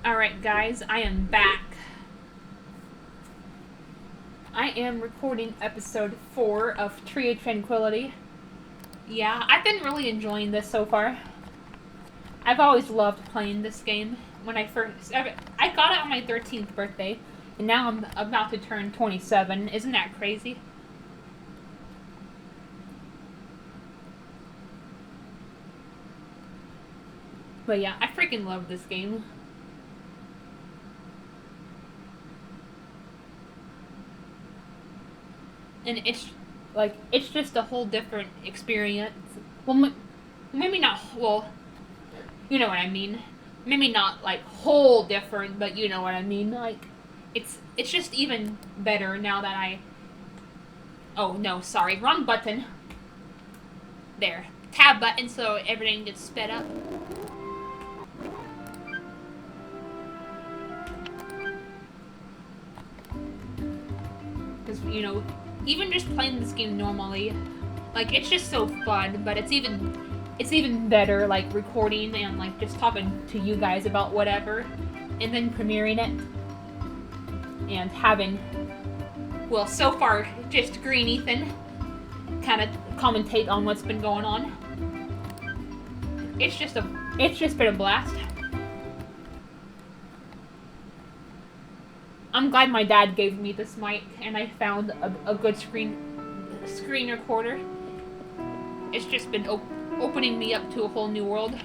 Alright guys, I am back. I am recording episode 4 of Tranquility. Yeah, I've been really enjoying this so far. I've always loved playing this game. I got it on my 13th birthday, and now I'm about to turn 27. Isn't that crazy? But yeah, I freaking love this game. And it's just a whole different experience. Well, maybe not. Well, you know what I mean. Maybe not like whole different, but you know what I mean. Like, it's just even better now that I. Oh no, sorry, wrong button. There, tab button, so everything gets sped up. Because even just playing this game normally, like, it's just so fun. But it's even better, like, recording and like just talking to you guys about whatever, and then premiering it and having, well, so far just Green Ethan kind of commentate on what's been going on. It's just been a blast. I'm glad my dad gave me this mic and I found a good screen recorder. It's just been opening me up to a whole new world.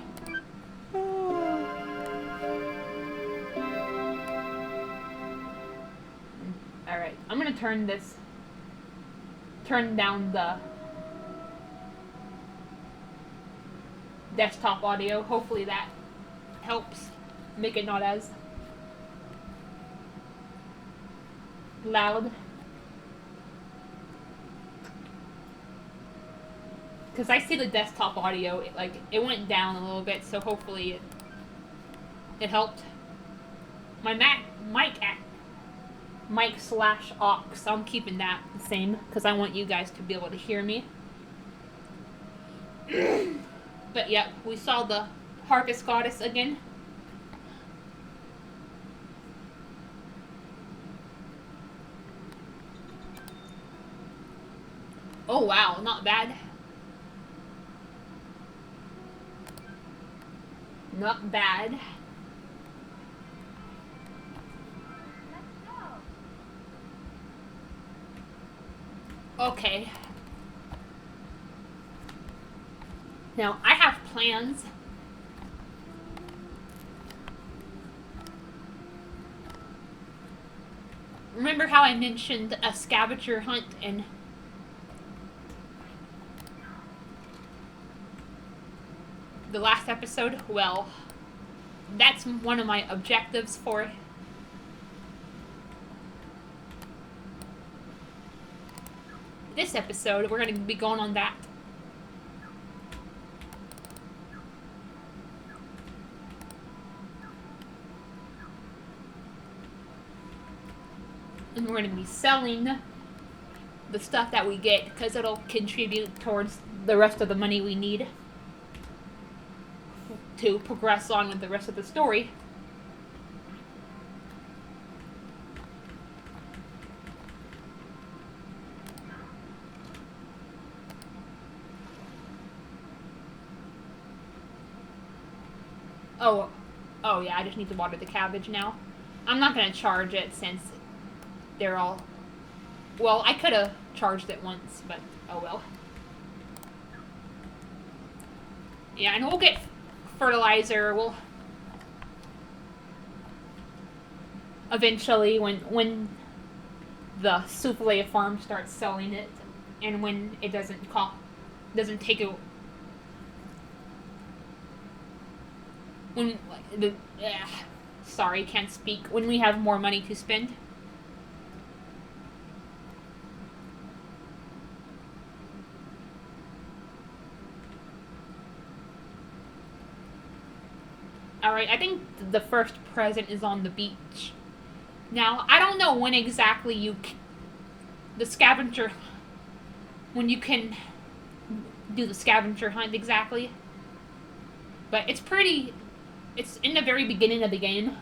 Alright, I'm gonna turn down the desktop audio. Hopefully that helps make it not as loud. Because I see the desktop audio, it went down a little bit, so hopefully it helped. My mic/aux, I'm keeping that the same, because I want you guys to be able to hear me. But yeah, we saw the Harvest Goddess again. Oh wow, not bad. Not bad. Okay. Now, I have plans. Remember how I mentioned a scavenger hunt in the last episode? Well, that's one of my objectives for this episode. We're going to be going on that. And we're going to be selling the stuff that we get, because it'll contribute towards the rest of the money we need to progress on with the rest of the story. Oh yeah, I just need to water the cabbage now. I'm not going to charge it since they're all... Well, I could have charged it once, but oh well. Yeah, and we'll get fertilizer. We'll eventually, when the souffle farm starts selling it, and when it doesn't take a... When sorry, can't speak. When we have more money to spend. Alright, I think the first present is on the beach. Now, I don't know when exactly the scavenger... When you can do the scavenger hunt exactly. But it's in the very beginning of the game.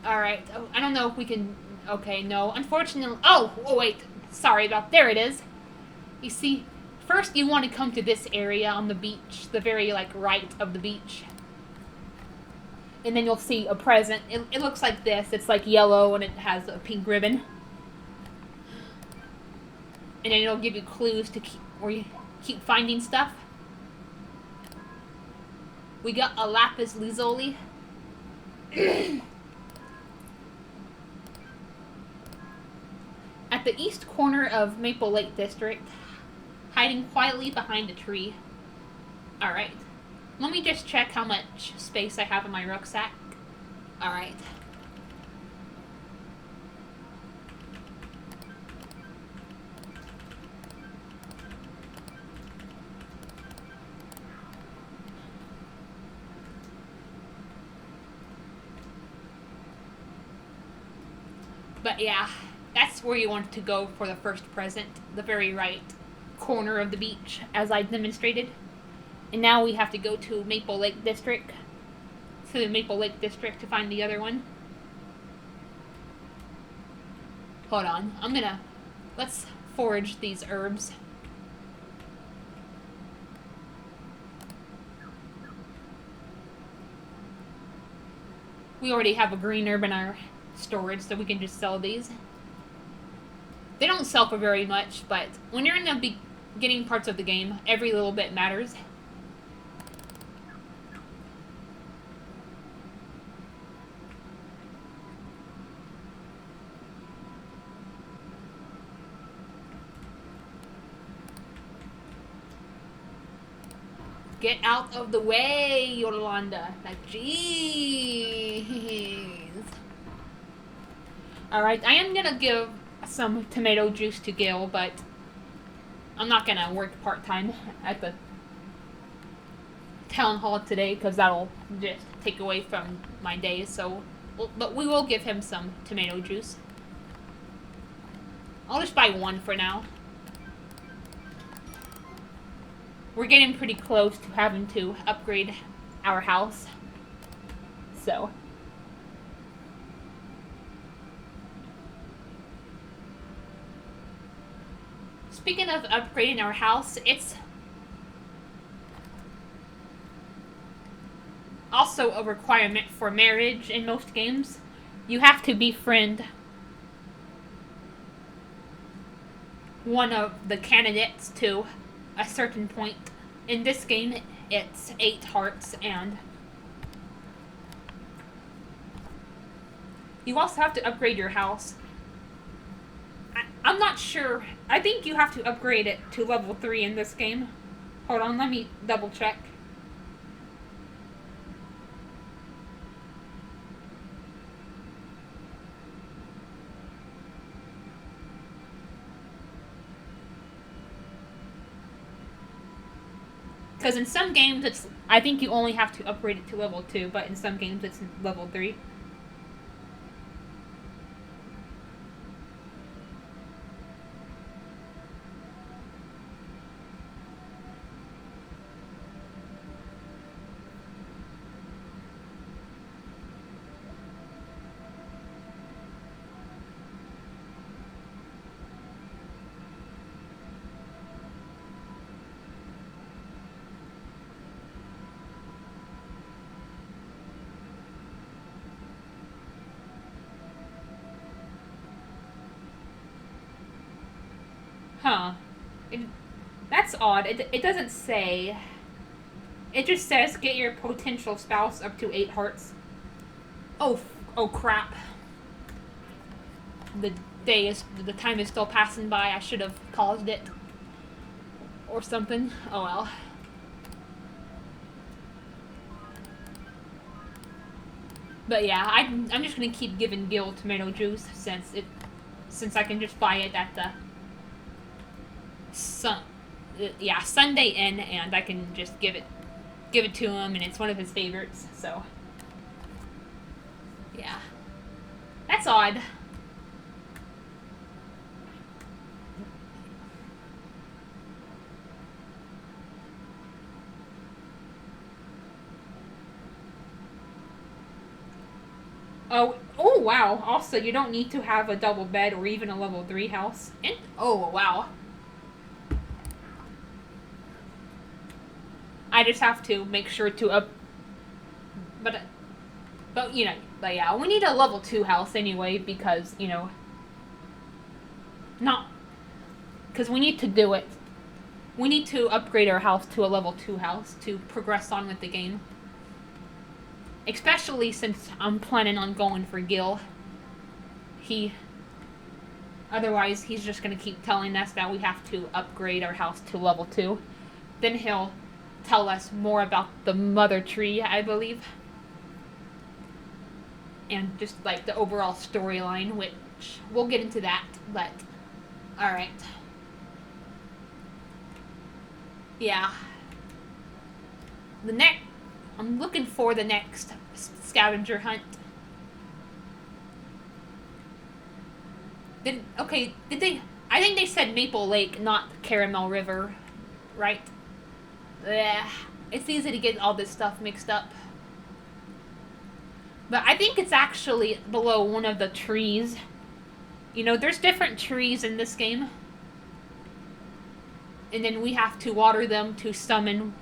Alright, oh, I don't know if we can... Okay, no. Unfortunately... Oh, wait. Sorry about... There it is. You see, first you want to come to this area on the beach. The very, like, right of the beach. And then you'll see a present. It looks like this. It's, like, yellow and it has a pink ribbon. And then it'll give you clues to keep... Where you keep finding stuff. We got a lapis lazuli. At the east corner of Maple Lake District, hiding quietly behind a tree. Alright. Let me just check how much space I have in my rucksack. Alright. But yeah, that's where you want to go for the first present. The very right corner of the beach, as I demonstrated. And now we have to go to Maple Lake District. To the Maple Lake District to find the other one. Hold on. Let's forage these herbs. We already have a green herb in our storage, so we can just sell these. They don't sell for very much, but when you're in the beginning parts of the game, every little bit matters. Get out of the way, Yolanda. Like, jeez. Alright, I am gonna give some tomato juice to Gil, but I'm not gonna work part-time at the town hall today, because that'll just take away from my days, so... But we will give him some tomato juice. I'll just buy one for now. We're getting pretty close to having to upgrade our house. So... Speaking of upgrading our house, it's also a requirement for marriage in most games. You have to befriend one of the candidates to a certain point. In this game, it's 8 hearts, and you also have to upgrade your house. I'm not sure. I think you have to upgrade it to level 3 in this game. Hold on, let me double check. Because in some games, I think you only have to upgrade it to level 2, but in some games it's level 3. Huh. That's odd. It doesn't say. It just says get your potential spouse up to 8 hearts. Oh crap. The time is still passing by. I should have paused it. Or something. Oh well. But yeah, I'm just gonna keep giving Gil tomato juice since I can just buy it at the Sunday Inn, and I can just give it to him, and it's one of his favorites. So yeah, that's odd. Oh wow. Also, you don't need to have a double bed or even a level 3 house. And oh wow. I just have to make sure to up but you know, but yeah, we need a level 2 house anyway because, you know, not cuz we need to do it. We need to upgrade our house to a level 2 house to progress on with the game. Especially since I'm planning on going for Gil. Otherwise, he's just going to keep telling us that we have to upgrade our house to level 2. Then he'll tell us more about the mother tree, I believe. And just like the overall storyline, which we'll get into that, but alright. Yeah. I'm looking for the next scavenger hunt. Did they? I think they said Maple Lake, not Caramel River, right? Yeah, it's easy to get all this stuff mixed up. But I think it's actually below one of the trees. You know, there's different trees in this game. And then we have to water them to summon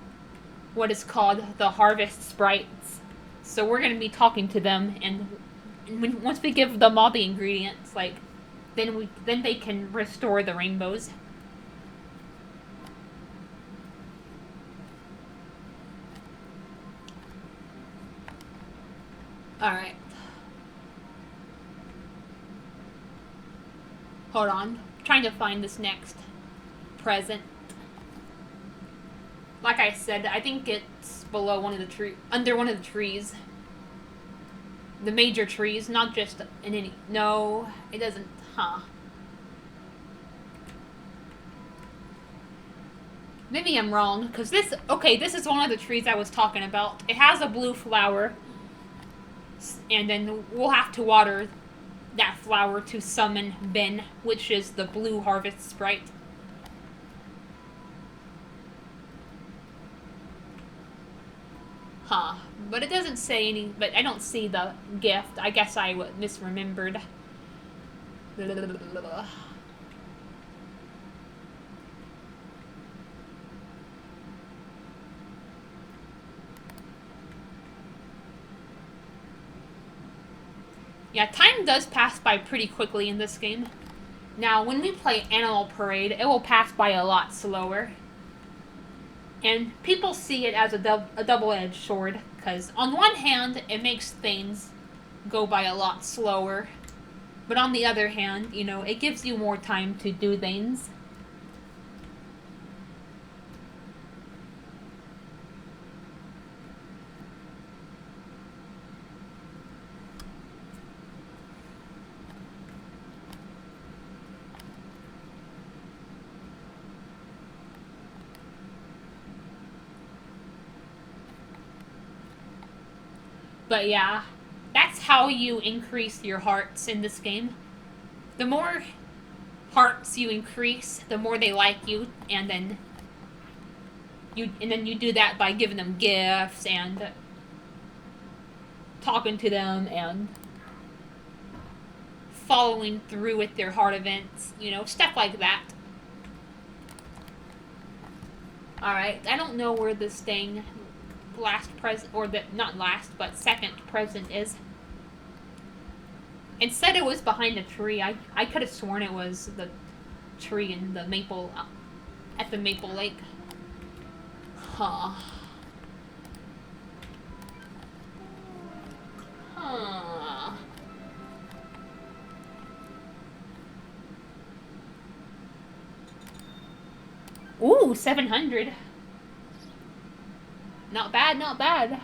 what is called the Harvest Sprites. So we're going to be talking to them, and once we give them all the ingredients, like, then they can restore the rainbows. Alright. Hold on. I'm trying to find this next present. Like I said, I think it's below one of the under one of the trees. The major trees, not just in any. No, it doesn't. Huh. Maybe I'm wrong, because this is one of the trees I was talking about. It has a blue flower, and then we'll have to water that flower to summon Ben, which is the blue harvest sprite. Huh. But it doesn't say any, but I don't see the gift. I guess I misremembered. Yeah, time does pass by pretty quickly in this game. Now, when we play Animal Parade, it will pass by a lot slower. And people see it as a double-edged sword, because on one hand, it makes things go by a lot slower. But on the other hand, you know, it gives you more time to do things. But yeah, that's how you increase your hearts in this game. The more hearts you increase, the more they like you, and then you do that by giving them gifts and talking to them and following through with their heart events, you know, stuff like that. Alright, I don't know where this thing last present, or the not last, but second present is. It said it was behind a tree. I could have sworn it was the tree in the maple, at the Maple Lake. Huh. Huh. Ooh, 700. Not bad, not bad.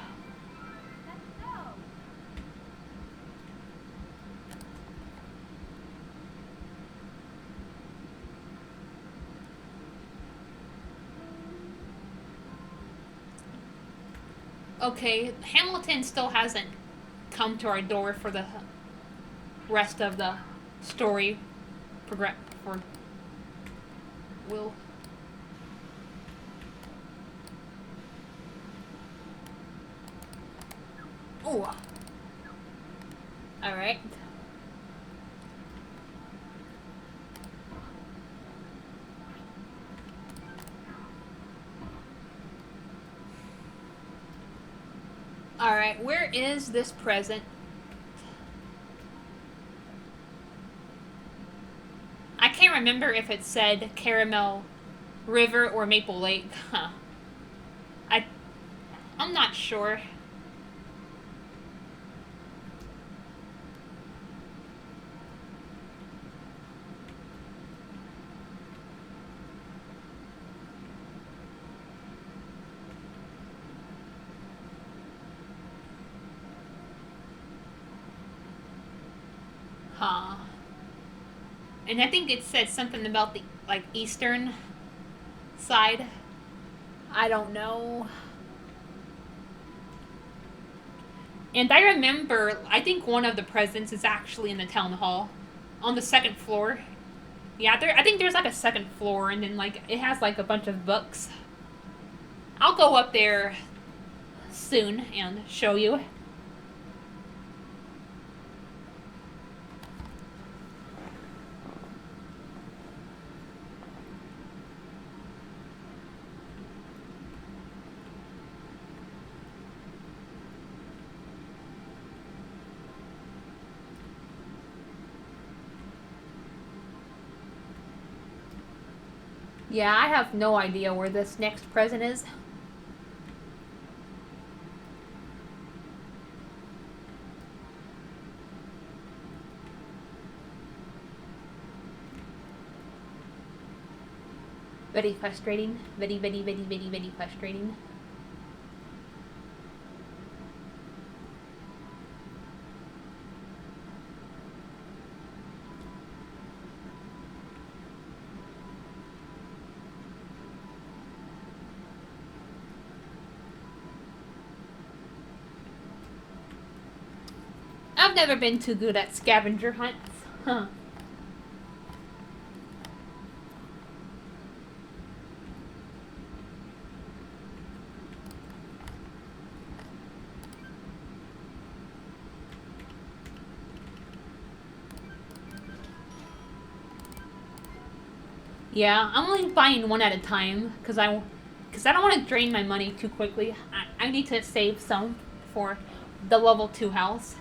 Okay, Hamilton still hasn't come to our door for the rest of the story progress for Will. Oh, Alright. Alright, where is this present? I can't remember if it said Caramel River or Maple Lake. Huh. I'm not sure. Huh. And I think it said something about the, like, eastern side. I don't know. And I remember, I think one of the presents is actually in the town hall. On the second floor. Yeah, I think there's like a second floor, and then like it has like a bunch of books. I'll go up there soon and show you. Yeah, I have no idea where this next present is. Very frustrating. Very frustrating. I've never been too good at scavenger hunts. Huh. Yeah, I'm only buying one at a time because I don't want to drain my money too quickly. I need to save some for the level 2 house.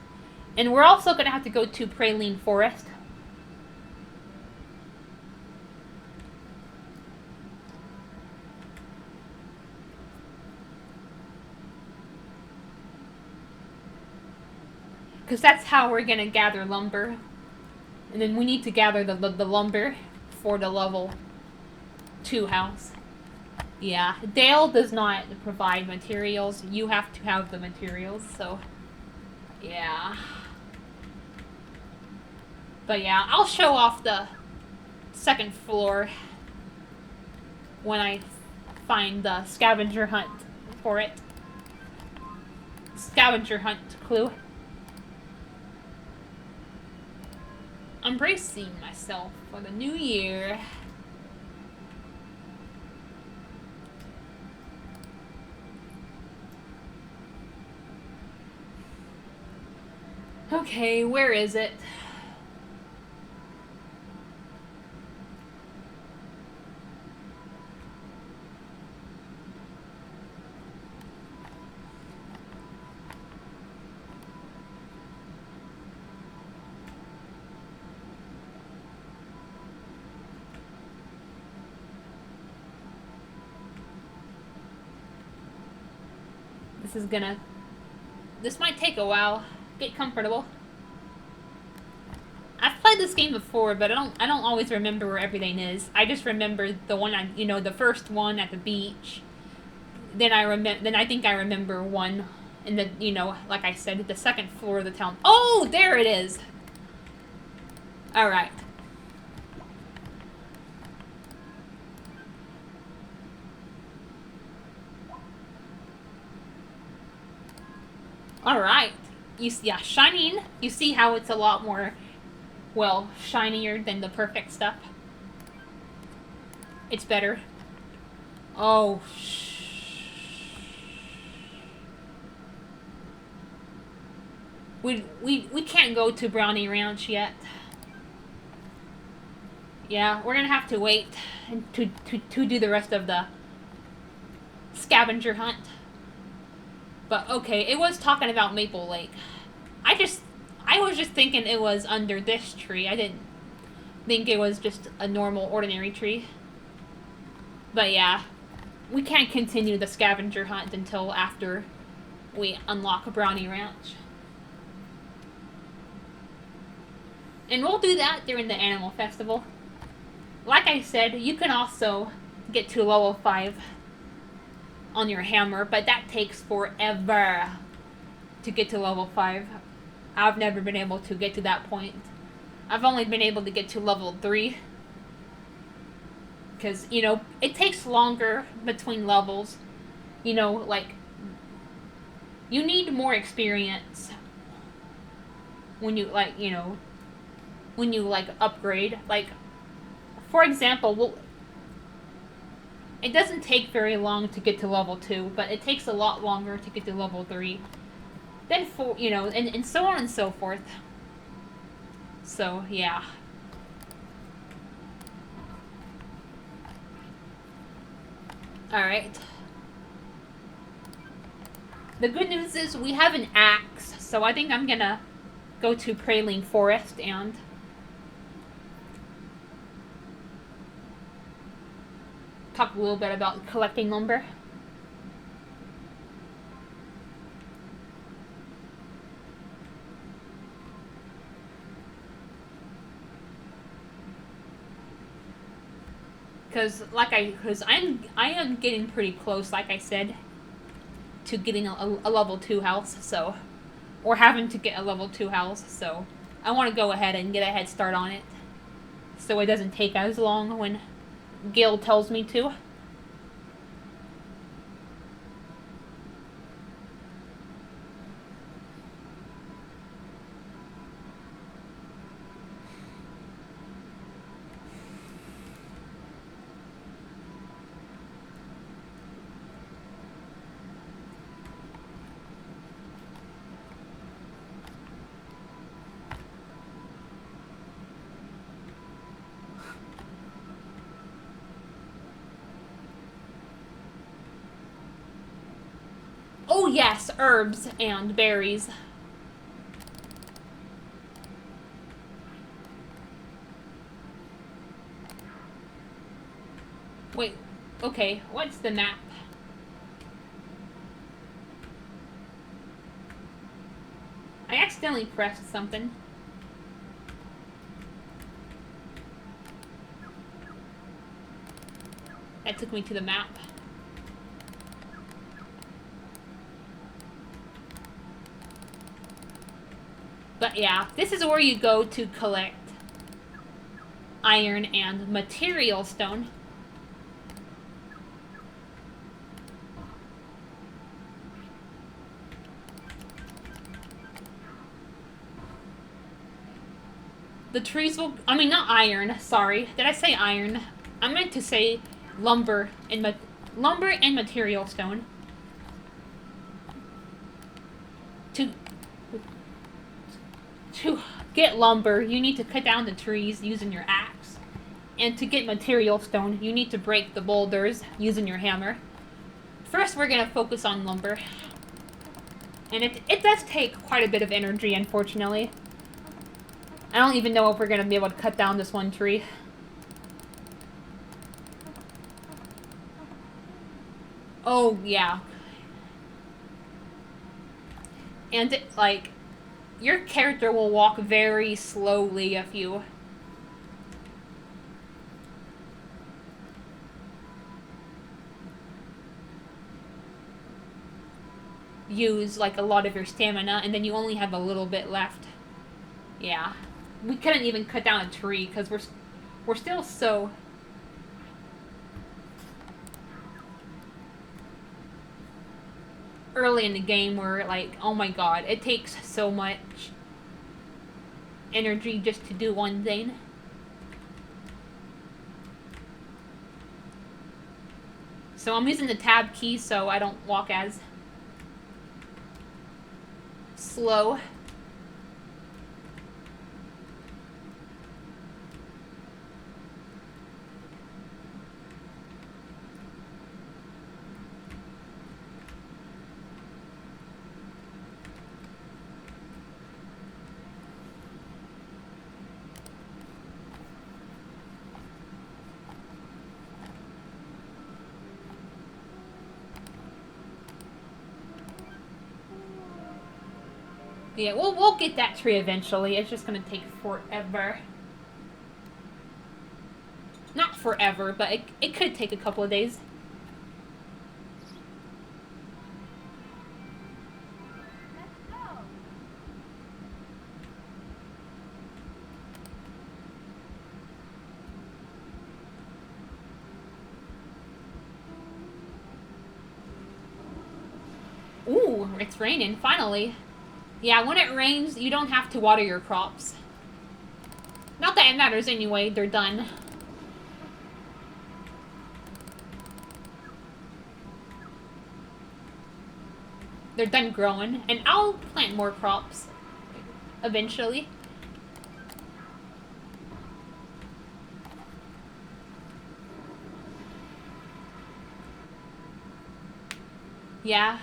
And we're also going to have to go to Praline Forest. Because that's how we're going to gather lumber. And then we need to gather the lumber for the level 2 house. Yeah, Dale does not provide materials. You have to have the materials, so yeah. But yeah, I'll show off the second floor when I find the scavenger hunt for it. Scavenger hunt clue. I'm bracing myself for the new year. Okay, where is it? This might take a while. Get comfortable. I've played this game before, but I don't always remember where everything is. I just remember the one the first one at the beach. Then I think I remember one in the, like I said, the second floor of the town. Oh, there it is. All right. All right. Yeah, shining. You see how it's a lot more, well, shinier than the perfect stuff. It's better. Oh, we can't go to Brownie Ranch yet. Yeah, we're gonna have to wait to do the rest of the scavenger hunt. But okay, it was talking about Maple Lake. I was just thinking it was under this tree. I didn't think it was just a normal, ordinary tree. But yeah, we can't continue the scavenger hunt until after we unlock Brownie Ranch. And we'll do that during the Animal Festival. Like I said, you can also get to level 5 on your hammer, but that takes forever to get to level 5. I've never been able to get to that point. I've only been able to get to level 3. Because, you know, it takes longer between levels. You know, like, you need more experience when you, like, you know, when you, like, upgrade. Like, for example, it doesn't take very long to get to level 2, but it takes a lot longer to get to level 3. Then, you know, and so on and so forth. So, yeah. Alright. The good news is we have an axe, so I think I'm gonna go to Praline Forest and talk a little bit about collecting lumber. Because I am getting pretty close, like I said, to getting a level 2 house, so, or having to get a level 2 house, so I want to go ahead and get a head start on it, so it doesn't take as long when Gil tells me to. Oh yes, herbs and berries. Wait, okay, what's the map? I accidentally pressed something. That took me to the map. But yeah, this is where you go to collect iron and material stone. The trees will, I mean, not iron, sorry. Did I say iron? I meant to say lumber and material stone. To get lumber, you need to cut down the trees using your axe. And to get material stone, you need to break the boulders using your hammer. First, we're going to focus on lumber. And it does take quite a bit of energy, unfortunately. I don't even know if we're going to be able to cut down this one tree. Oh, yeah. And, like, your character will walk very slowly if you use, like, a lot of your stamina, and then you only have a little bit left. Yeah. We couldn't even cut down a tree, because we're still so... early in the game where, like, oh my god, it takes so much energy just to do one thing. So I'm using the tab key so I don't walk as slow. Yeah, we'll get that tree eventually. It's just gonna take forever. Not forever, but it could take a couple of days. Ooh, it's raining, finally. Yeah, when it rains, you don't have to water your crops. Not that it matters anyway, they're done. They're done growing, and I'll plant more crops eventually. Yeah,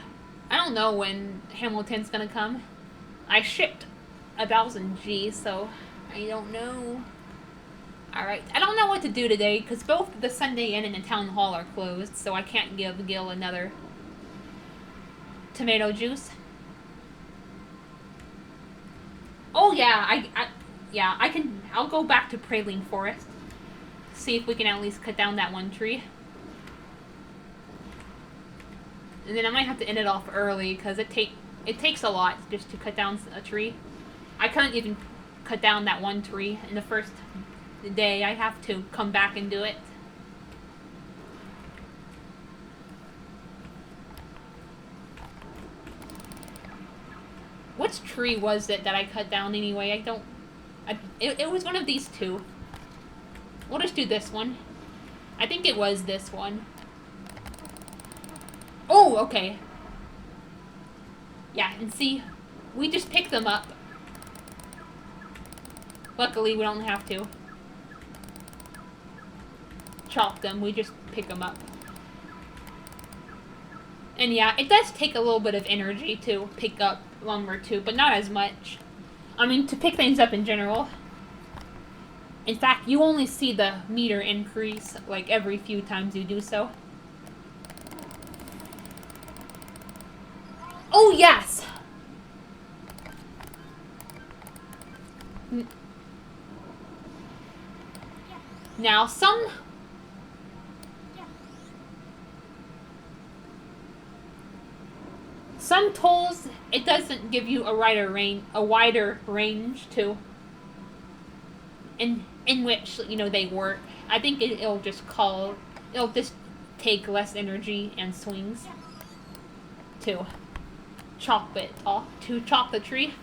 I don't know when Hamilton's gonna come. I shipped 1,000 G, so I don't know. Alright, I don't know what to do today, because both the Sunday Inn and the Town Hall are closed, so I can't give Gil another tomato juice. Oh yeah, I'll go back to Praline Forest. See if we can at least cut down that one tree. And then I might have to end it off early, because it takes a lot just to cut down a tree. I couldn't even cut down that one tree in the first day. I have to come back and do it. Which tree was it that I cut down anyway? It was one of these two. We'll just do this one. I think it was this one. Oh, okay. Yeah, and see, we just pick them up. Luckily, we don't have to chop them. We just pick them up. And yeah, it does take a little bit of energy to pick up lumber too, but not as much. I mean, to pick things up in general. In fact, you only see the meter increase like every few times you do so. Oh, yes! Now, some tools, it doesn't give you a wider range to in which, you know, they work. I think it'll just take less energy and swings to chop it off, to chop the tree.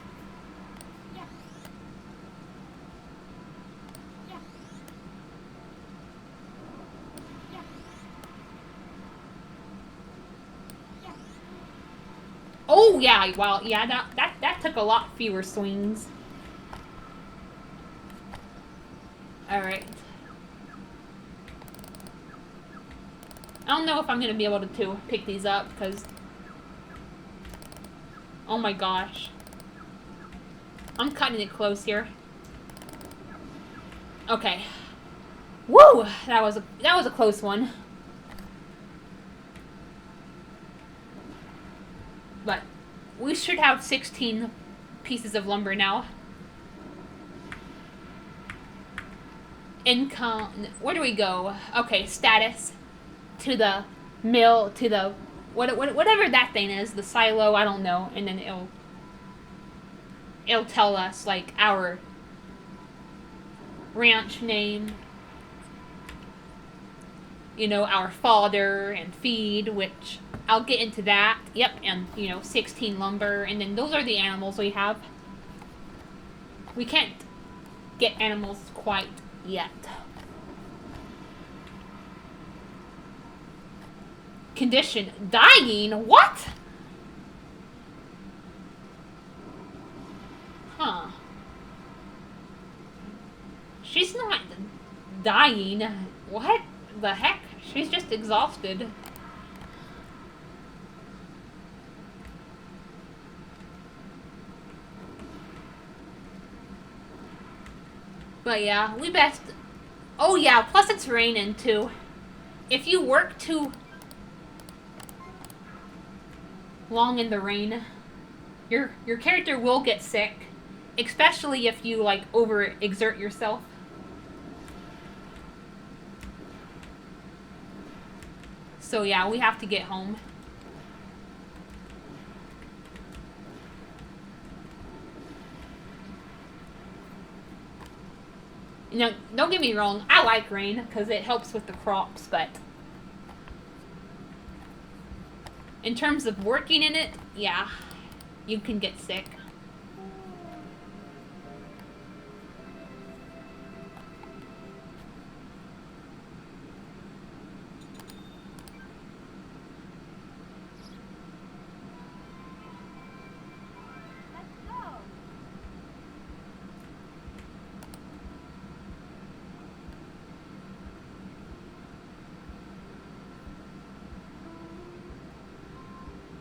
Oh yeah, well yeah, that took a lot fewer swings. Alright. I don't know if I'm gonna be able to pick these up, because oh my gosh. I'm cutting it close here. Okay. Woo! That was a close one. But we should have 16 pieces of lumber now. Income. Where do we go? Okay, status. To the mill, to the whatever that thing is, the silo, I don't know, and then it'll tell us like our ranch name, you know, our fodder and feed, which I'll get into that. Yep, and you know, 16 lumber, and then those are the animals we have. We can't get animals quite yet. Condition dying? What? Huh. She's not dying. What the heck? She's just exhausted. But yeah, we best... Oh yeah, plus it's raining too. If you work too long in the rain, your character will get sick, especially if you like overexert yourself. So yeah, we have to get home. You know, don't get me wrong, I like rain because it helps with the crops, but in terms of working in it, yeah, you can get sick.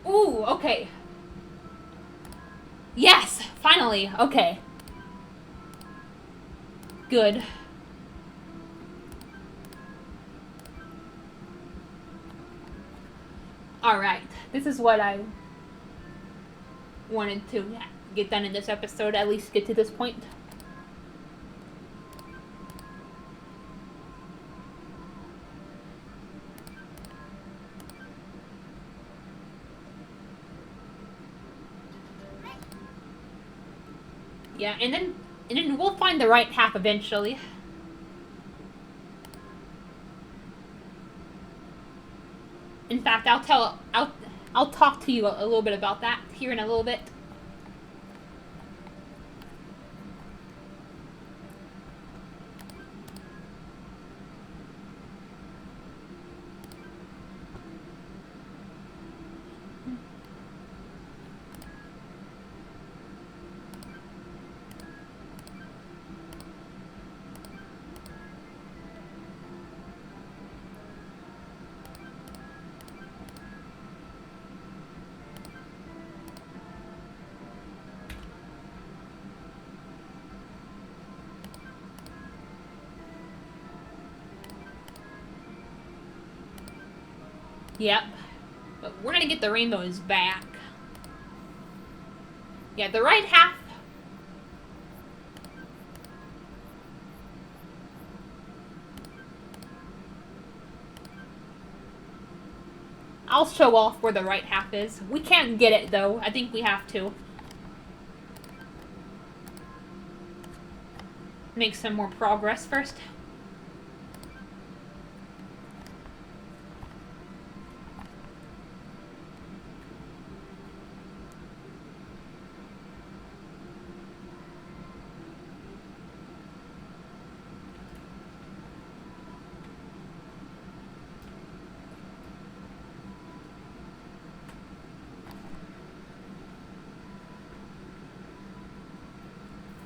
Ooh, okay. Yes, finally. Okay. Good. Alright, this is what I wanted to get done in this episode, at least get to this point. Yeah, and then we'll find the right half eventually. In fact, I'll talk to you a little bit about that here in a little bit. Yep. But we're gonna get the rainbows back. Yeah, the right half. I'll show off where the right half is. We can't get it though. I think we have to. Make some more progress first.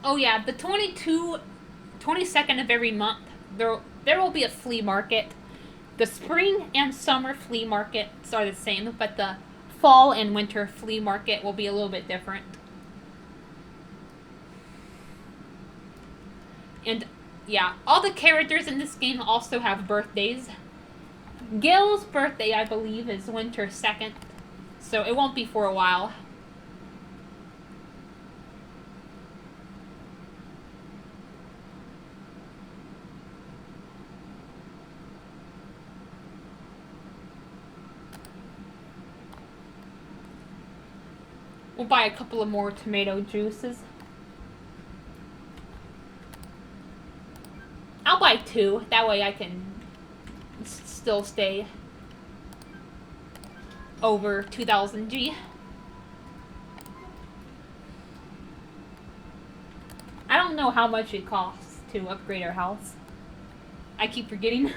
Oh yeah, the 22nd of every month, there will be a flea market. The spring and summer flea markets are the same, but the fall and winter flea market will be a little bit different. And yeah, all the characters in this game also have birthdays. Gil's birthday, I believe, is winter 2nd, so it won't be for a while. We'll buy a couple of more tomato juices. I'll buy 2, that way I can still stay over 2000 G. I don't know how much it costs to upgrade our house. I keep forgetting.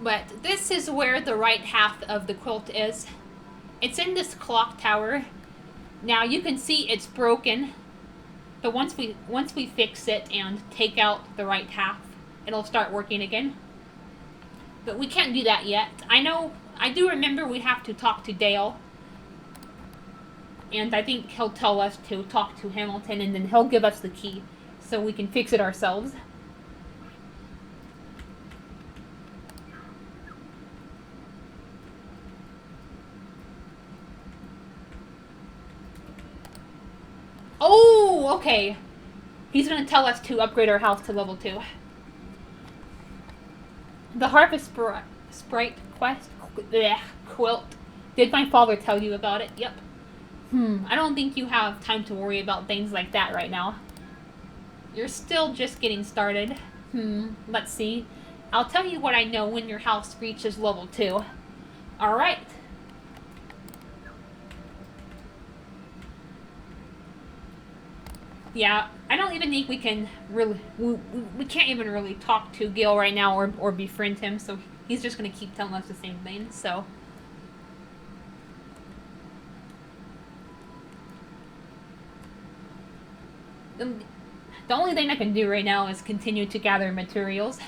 But this is where the right half of the quilt is. It's in this clock tower. Now you can see it's broken, but once we fix it and take out the right half, it'll start working again. But we can't do that yet. I do remember we have to talk to Dale. And I think he'll tell us to talk to Hamilton, and then he'll give us the key so we can fix it ourselves. Oh, okay. He's gonna tell us to upgrade our house to level 2. The Harvest Sprite quest? Blech, quilt. Did my father tell you about it? Yep. I don't think you have time to worry about things like that right now. You're still just getting started. Let's see. I'll tell you what I know when your house reaches level 2. Alright. Yeah, I don't even think we can really... We can't even really talk to Gil right now or befriend him, so he's just going to keep telling us the same thing, so... The only thing I can do right now is continue to gather materials.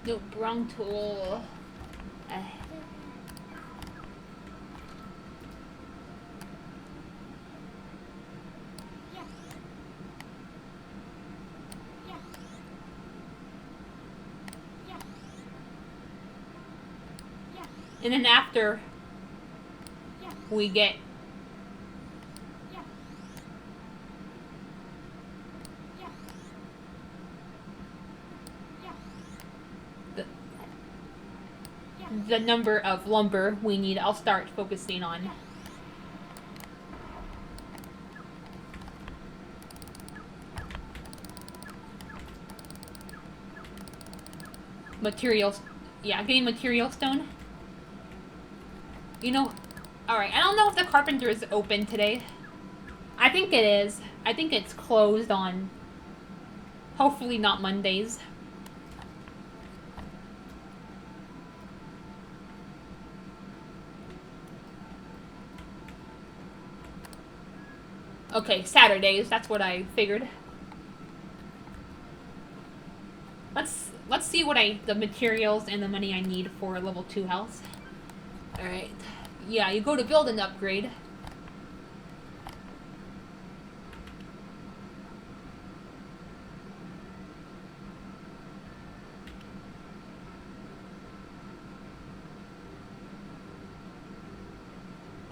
No, wrong tool. And then after we get the number of lumber we need, I'll start focusing on materials. Yeah, getting material stone. You know, alright, I don't know if the carpenter is open today. I think it is. I think it's closed on, hopefully not Mondays. Okay, Saturdays, that's what I figured. Let's see what the materials and the money I need for a level 2 house. Alright. Yeah, you go to build and upgrade.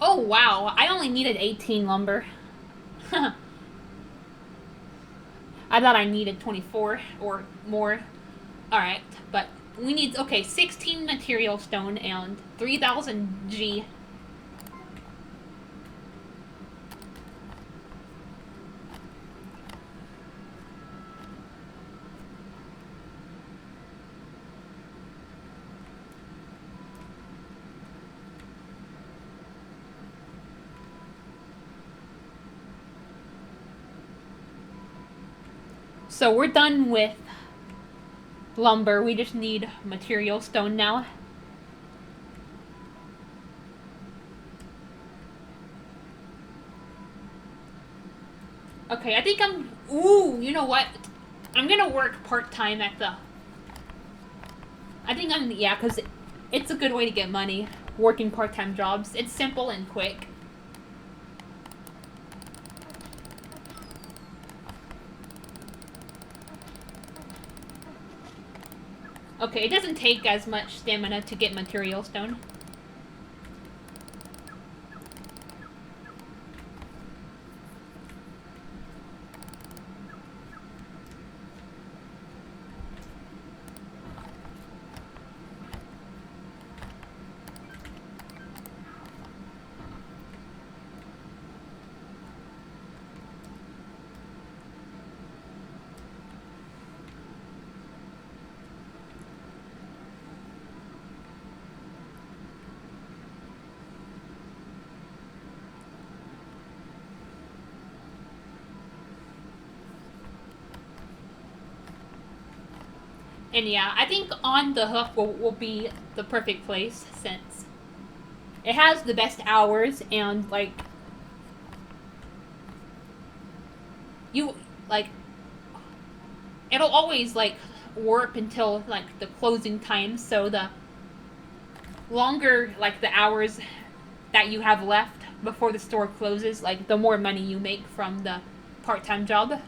Oh wow, I only needed 18 lumber. I thought I needed 24 or more. Alright, but we need, okay, 16 material stone and 3,000 G. So we're done with lumber. We just need material stone now. Okay, I think I'm... Ooh, you know what? I'm gonna work part-time at the... I think I'm... Yeah, because it's a good way to get money. working part-time jobs. It's simple and quick. Okay, it doesn't take as much stamina to get material stone. And yeah, I think On the Hook will be the perfect place since it has the best hours and like you like it'll always like work until like the closing time, so the longer like the hours that you have left before the store closes, like the more money you make from the part-time job.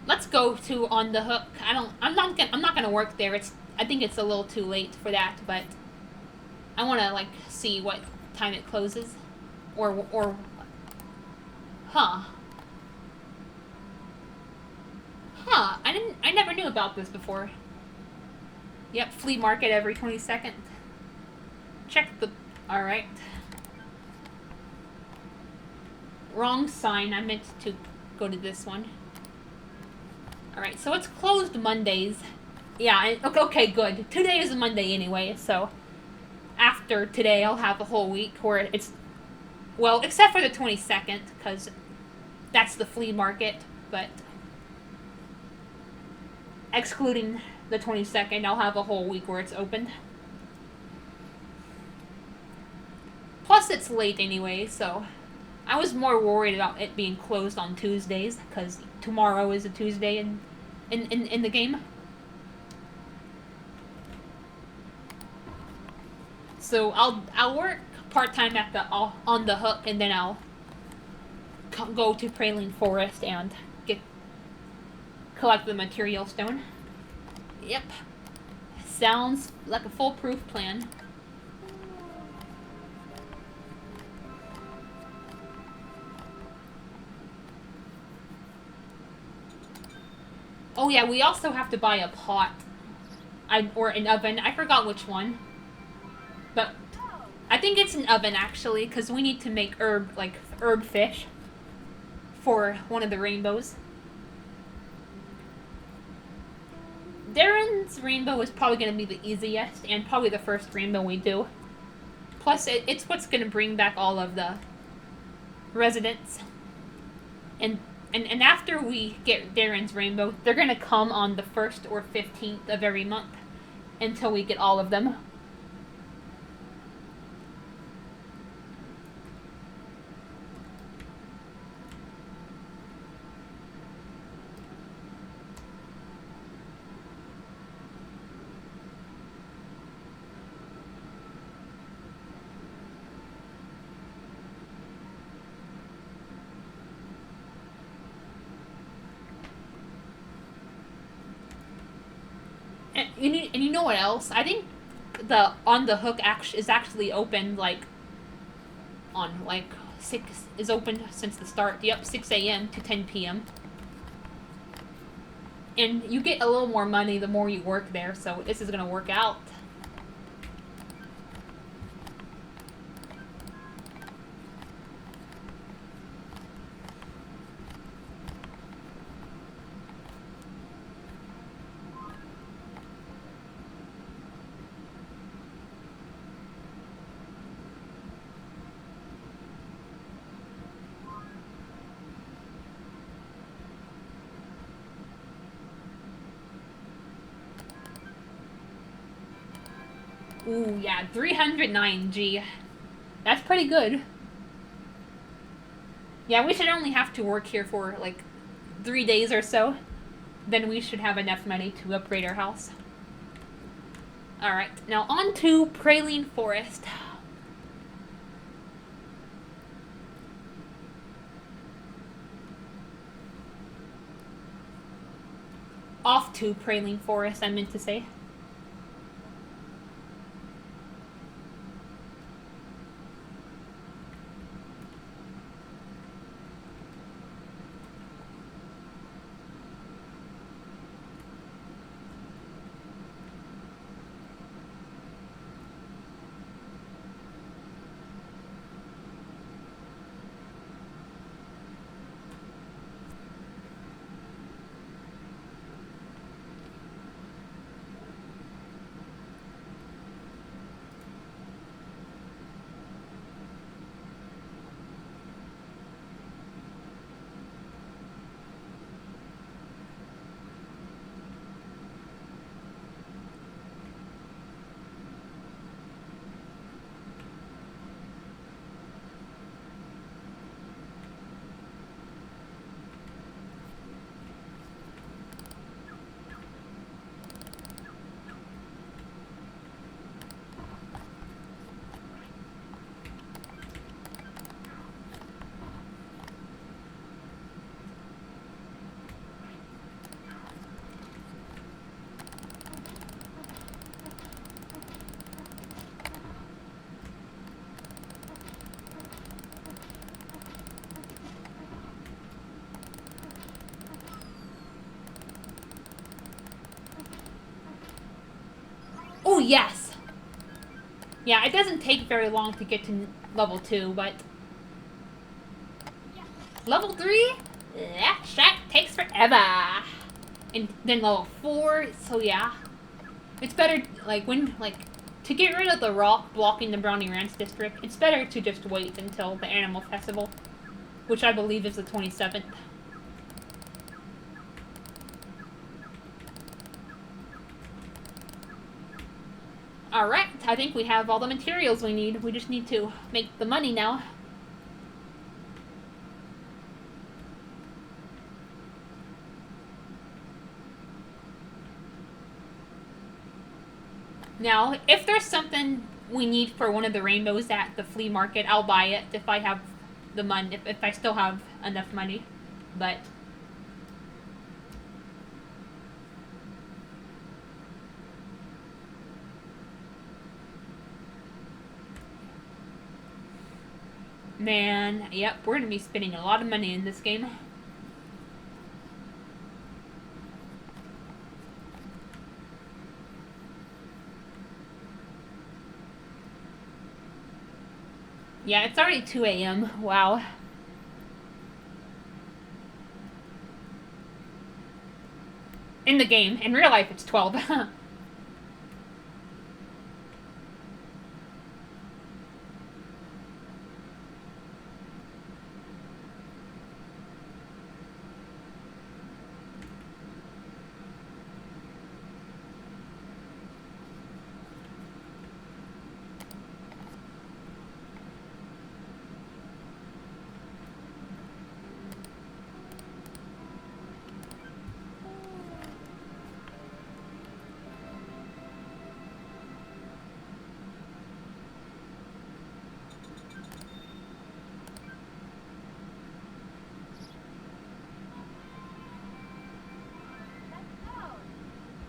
Let's go to On the Hook. I'm not gonna work there. I think it's a little too late for that, but I want to like see what time it closes, or, huh, huh. I never knew about this before. Yep, flea market every 22nd. Check the. All right. Wrong sign. I meant to go to this one. All right, so it's closed Mondays. Yeah. Okay. Good. Today is a Monday anyway, so after today, I'll have a whole week where it's, well, except for the 22nd, because that's the flea market, but excluding the 22nd, I'll have a whole week where it's open. Plus, it's late anyway, so I was more worried about it being closed on Tuesdays, because tomorrow is a Tuesday in the game. So I'll work part-time at the On the Hook, and then I'll go to Praline Forest and collect the material stone. Yep. Sounds like a foolproof plan. Oh yeah, we also have to buy a pot. Or an oven. I forgot which one. But I think it's an oven actually, because we need to make herb fish for one of the rainbows. Darren's rainbow is probably going to be the easiest and probably the first rainbow we do. Plus, it's what's going to bring back all of the residents. And after we get Darren's rainbow, they're going to come on the 1st or 15th of every month until we get all of them. And you know what else? I think the On the Hook is actually open like on like 6 is open since the start. Yep, 6 a.m. to 10 p.m. And you get a little more money the more you work there, so this is gonna work out. Ooh, yeah, 309G. That's pretty good. Yeah, we should only have to work here for like 3 days or so. Then we should have enough money to upgrade our house. Alright, now on to Praline Forest. Off to Praline Forest, I meant to say. Oh, yes! Yeah, it doesn't take very long to get to level 2, but... Level 3? That shit takes forever! And then level 4, so yeah. It's better, like, to get rid of the rock blocking the Brownie Ranch district, it's better to just wait until the Animal Festival, which I believe is the 27th. Alright, I think we have all the materials we need. We just need to make the money now. Now, if there's something we need for one of the rainbows at the flea market, I'll buy it if I have the money, if I still have enough money. But man, yep, we're gonna be spending a lot of money in this game. Yeah, it's already 2 a.m. Wow. In the game. In real life, it's 12.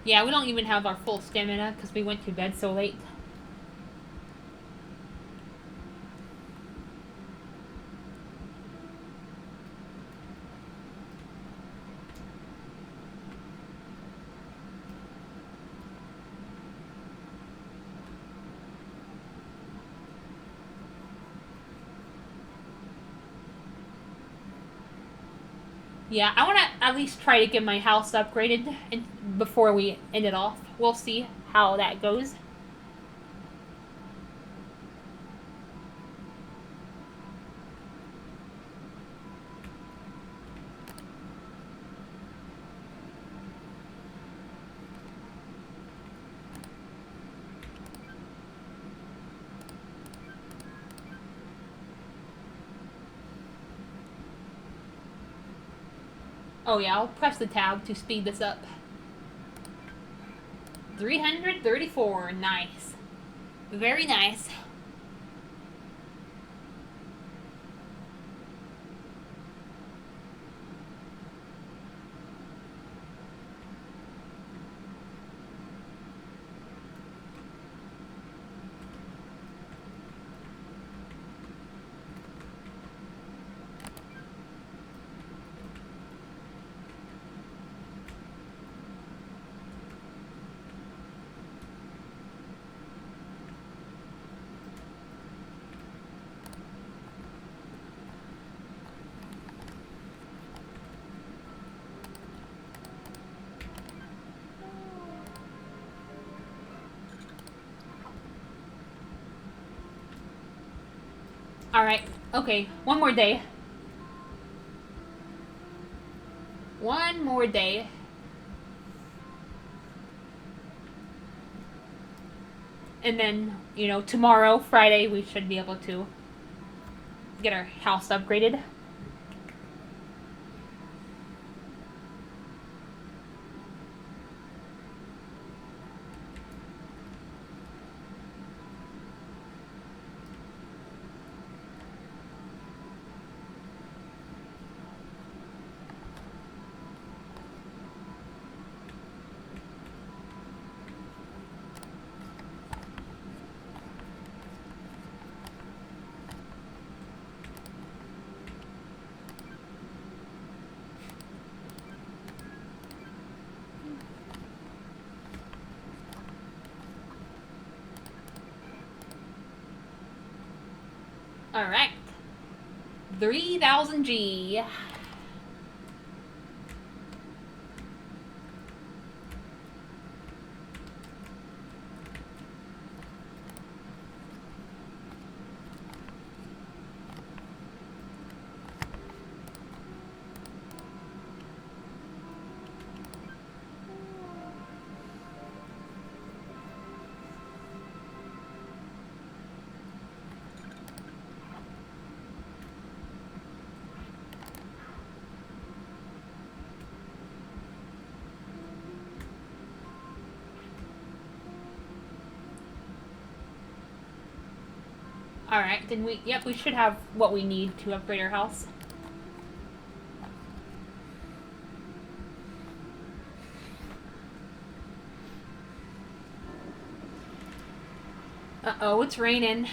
Yeah, we don't even have our full stamina because we went to bed so late. Yeah, I want to at least try to get my house upgraded before we end it off. We'll see how that goes. Oh yeah, I'll press the tab to speed this up. 334. Nice. Very nice. Alright, okay, one more day. One more day. And then, you know, tomorrow, Friday, we should be able to get our house upgraded. Alright. 3000 G. Alright, then we should have what we need to upgrade our house. Uh-oh, it's raining.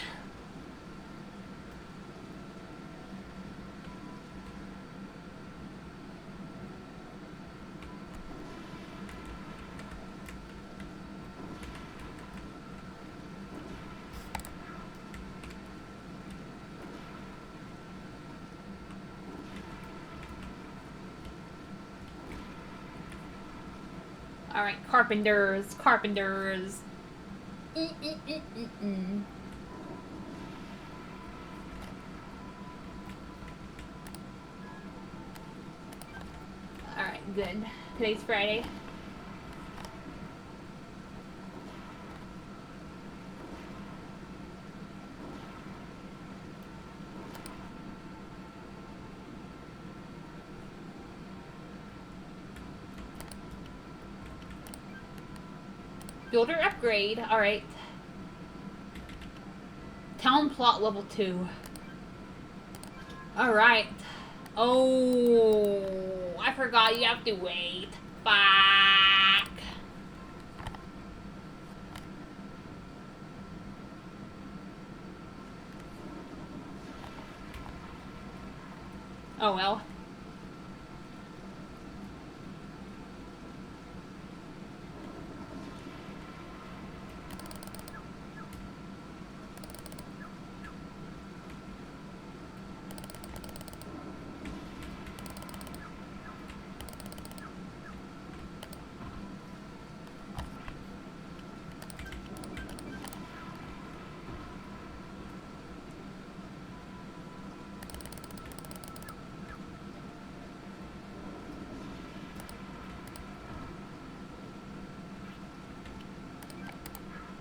Alright, carpenters. Alright, good. Today's Friday. Builder upgrade. Alright. Town plot level 2. Alright. Oh, I forgot you have to wait. Fuck. Oh well.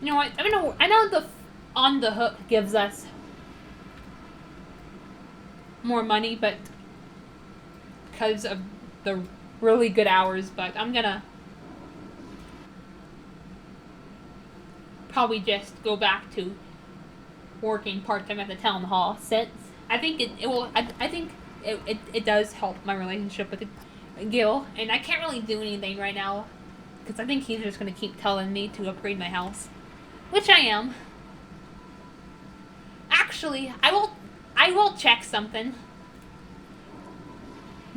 You know what? I know the on the hook gives us more money, but because of the really good hours, but I'm gonna probably just go back to working part time at the town hall since I think it will. I think it does help my relationship with Gil, and I can't really do anything right now because I think he's just gonna keep telling me to upgrade my house, which I am. Actually, I will check something.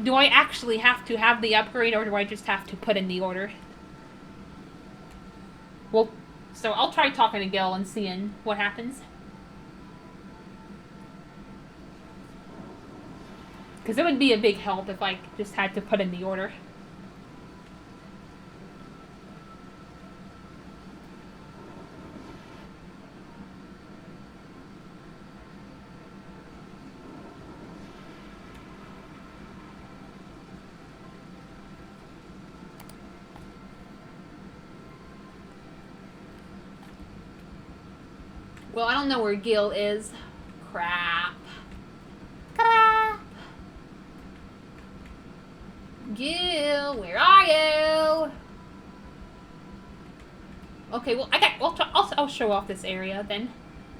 Do I actually have to have the upgrade, or do I just have to put in the order? Well, so I'll try talking to Gil and seeing what happens. Because it would be a big help if I just had to put in the order. Well, I don't know where Gil is. Crap. Crap. Gil, where are you? Okay, well, I'll show off this area then.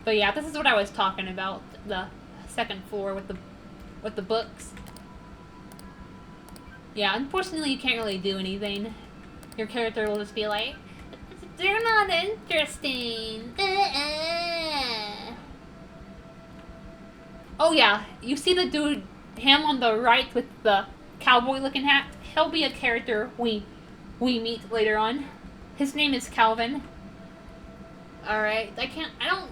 But yeah, this is what I was talking about. The second floor with the books. Yeah, unfortunately you can't really do anything. Your character will just be like, they're not interesting. Oh yeah, you see the dude, him on the right with the cowboy-looking hat? He'll be a character we meet later on. His name is Calvin. Alright,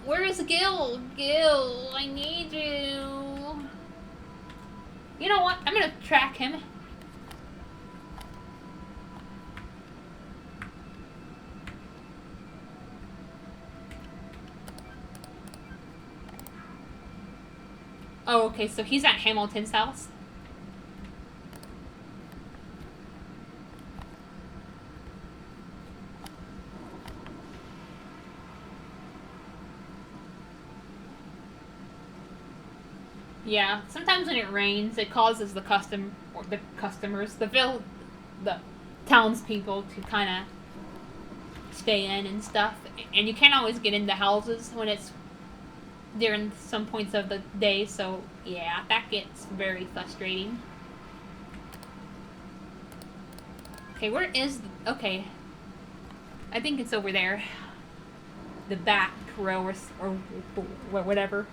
where is Gil? Gil, I need you. You know what, I'm gonna track him. Oh, okay, so he's at Hamilton's house. Yeah, sometimes when it rains, it causes the townspeople to kind of stay in and stuff, and you can't always get into houses when it's during some points of the day. So yeah, that gets very frustrating. Okay, where is okay? I think it's over there, the back row or whatever.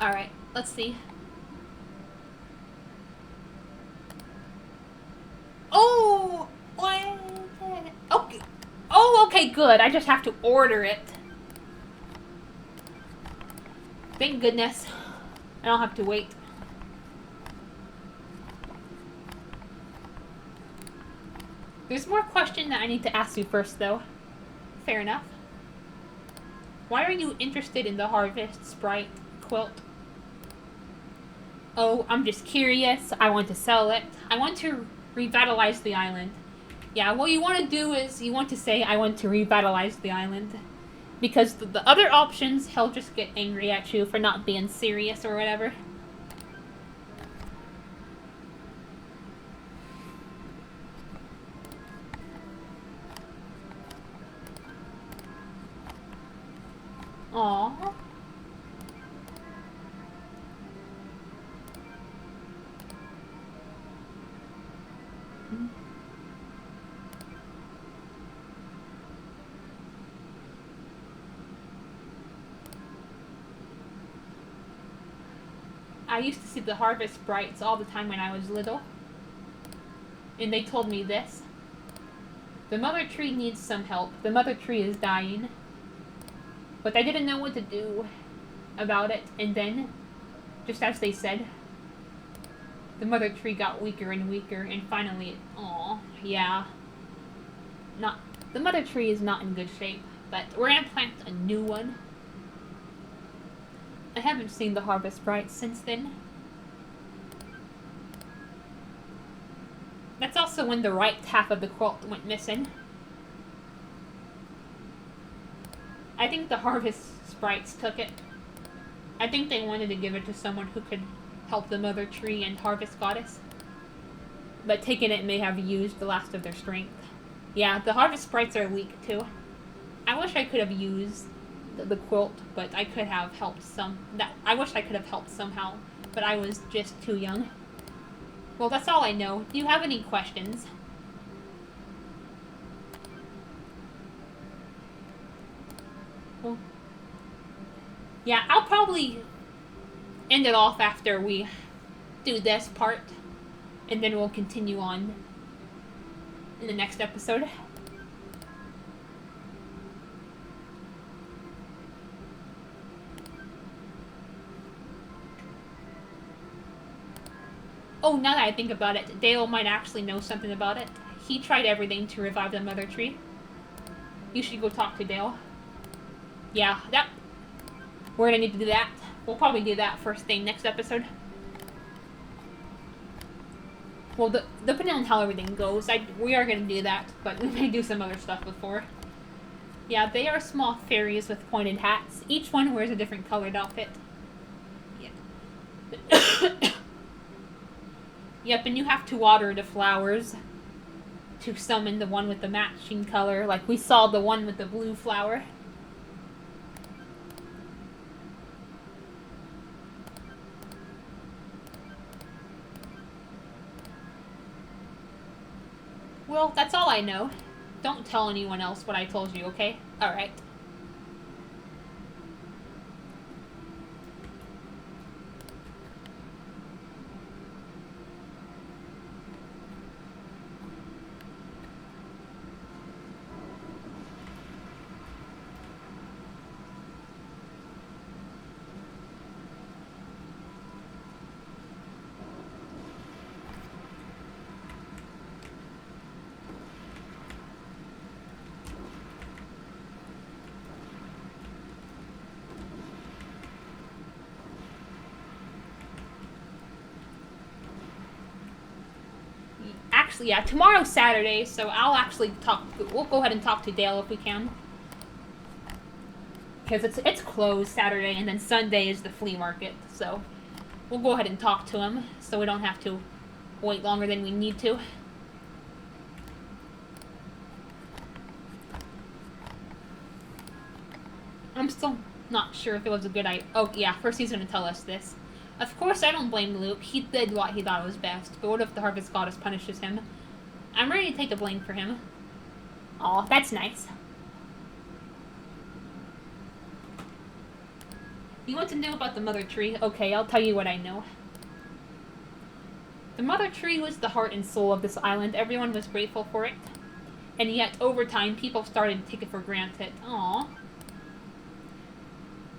Alright, let's see. Oh! What? Okay. Oh, okay, good. I just have to order it. Thank goodness. I don't have to wait. There's more question that I need to ask you first, though. Fair enough. Why are you interested in the Harvest Sprite quilt? Oh, I'm just curious. I want to sell it. I want to revitalize the island. Yeah, what you want to do is you want to say, I want to revitalize the island. Because the other options, he'll just get angry at you for not being serious or whatever. Aww. I used to see the Harvest Sprites all the time when I was little. And they told me this. The mother tree needs some help. The mother tree is dying. But I didn't know what to do about it. And then, just as they said, the mother tree got weaker and weaker. And finally, yeah. The mother tree is not in good shape. But we're going to plant a new one. I haven't seen the Harvest Sprites since then. That's also when the right half of the quilt went missing. I think the Harvest Sprites took it. I think they wanted to give it to someone who could help the Mother Tree and Harvest Goddess. But taking it may have used the last of their strength. Yeah, the Harvest Sprites are weak too. I wish I could have used the quilt, but I could have helped I wish I could have helped somehow, but I was just too young. Well, that's all I know. Do you have any questions? Well, yeah, I'll probably end it off after we do this part, and then we'll continue on in the next episode. Oh, now that I think about it, Dale might actually know something about it. He tried everything to revive the Mother Tree. You should go talk to Dale. Yeah, we're gonna need to do that. We'll probably do that first thing next episode. Well, depending on how everything goes, we are gonna do that, but we may do some other stuff before. Yeah, they are small fairies with pointed hats. Each one wears a different colored outfit. Yeah. Yep, and you have to water the flowers to summon the one with the matching color. Like we saw the one with the blue flower. Well, that's all I know. Don't tell anyone else what I told you, okay? Alright. Actually, yeah, tomorrow's Saturday, so we'll go ahead and talk to Dale if we can. Because it's closed Saturday, and then Sunday is the flea market, so we'll go ahead and talk to him, so we don't have to wait longer than we need to. I'm still not sure if it was a good idea. Oh, yeah, first he's going to tell us this. Of course, I don't blame Luke. He did what he thought was best. But what if the Harvest Goddess punishes him? I'm ready to take the blame for him. Aw, that's nice. You want to know about the Mother Tree? Okay, I'll tell you what I know. The Mother Tree was the heart and soul of this island. Everyone was grateful for it. And yet, over time, people started to take it for granted. Aww.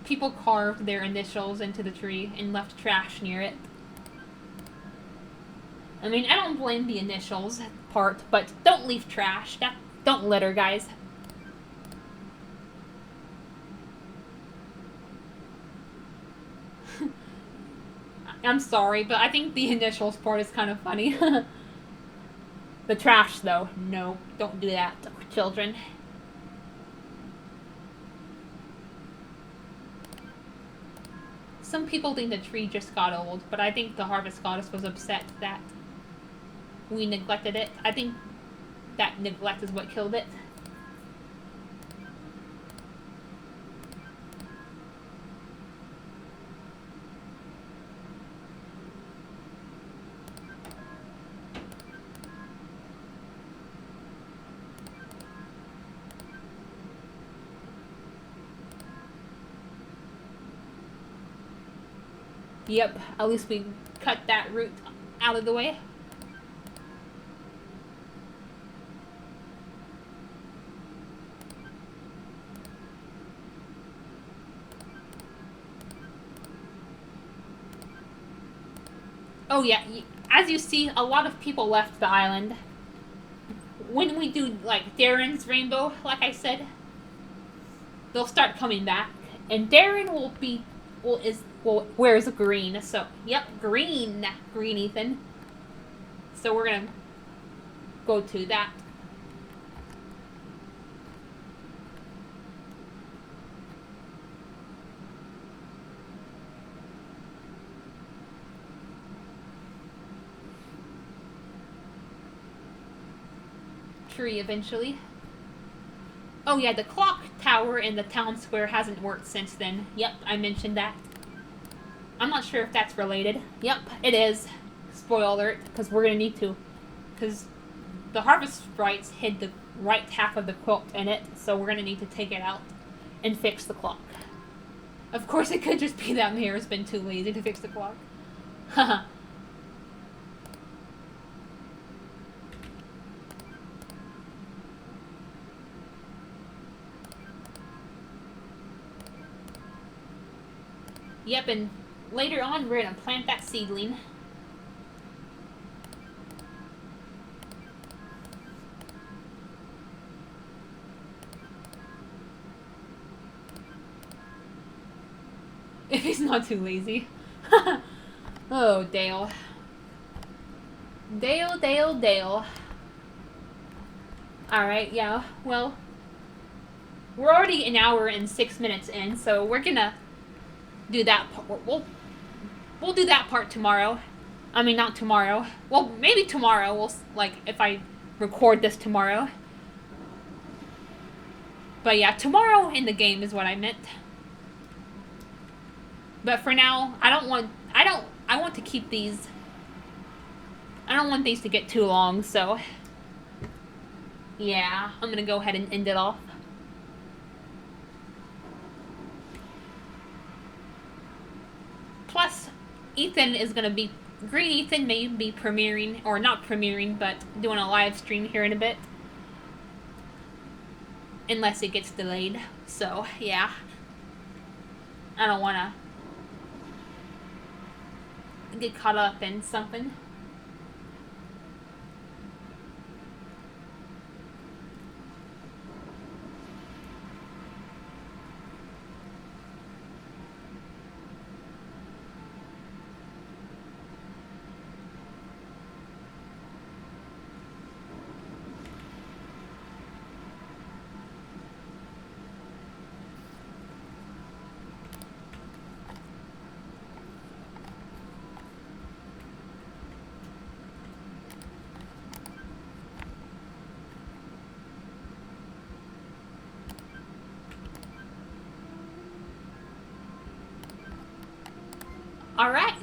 People carved their initials into the tree and left trash near it. I mean, I don't blame the initials part, but don't leave trash. Don't litter, guys. I'm sorry, but I think the initials part is kind of funny. The trash, though. No, don't do that, children. Some people think the tree just got old, but I think the Harvest Goddess was upset that we neglected it. I think that neglect is what killed it. Yep, at least we cut that route out of the way. Oh yeah, as you see, a lot of people left the island. When we do, like, Darren's rainbow, like I said, they'll start coming back. And Darren Well, where's green? So, yep, green. Green, Ethan. So we're gonna go to that. Tree eventually. Oh yeah, the clock tower in the town square hasn't worked since then. Yep, I mentioned that. I'm not sure if that's related. Yep, it is. Spoiler alert, because we're gonna need to. Because the harvest sprites hid the right half of the quilt in it, so we're gonna need to take it out and fix the clock. Of course, it could just be that Mayor's been too lazy to fix the clock. Haha. Yep, and later on we're gonna plant that seedling. If he's not too lazy. Oh, Dale. Dale, Dale, Dale. Alright, yeah, well, we're already an hour and 6 minutes in, so we're gonna do that part. We'll do that part tomorrow. I mean, not tomorrow. Well, maybe tomorrow. We'll, like, if I record this tomorrow. But yeah, tomorrow in the game is what I meant. But for now, I want to keep these. I don't want these to get too long, so yeah, I'm gonna go ahead and end it off. Plus, Ethan is gonna be Green Ethan may be premiering, or not premiering, but doing a live stream here in a bit. Unless it gets delayed. So, yeah. I don't wanna get caught up in something. Alright.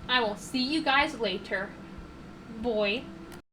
I will see you guys later. Boy.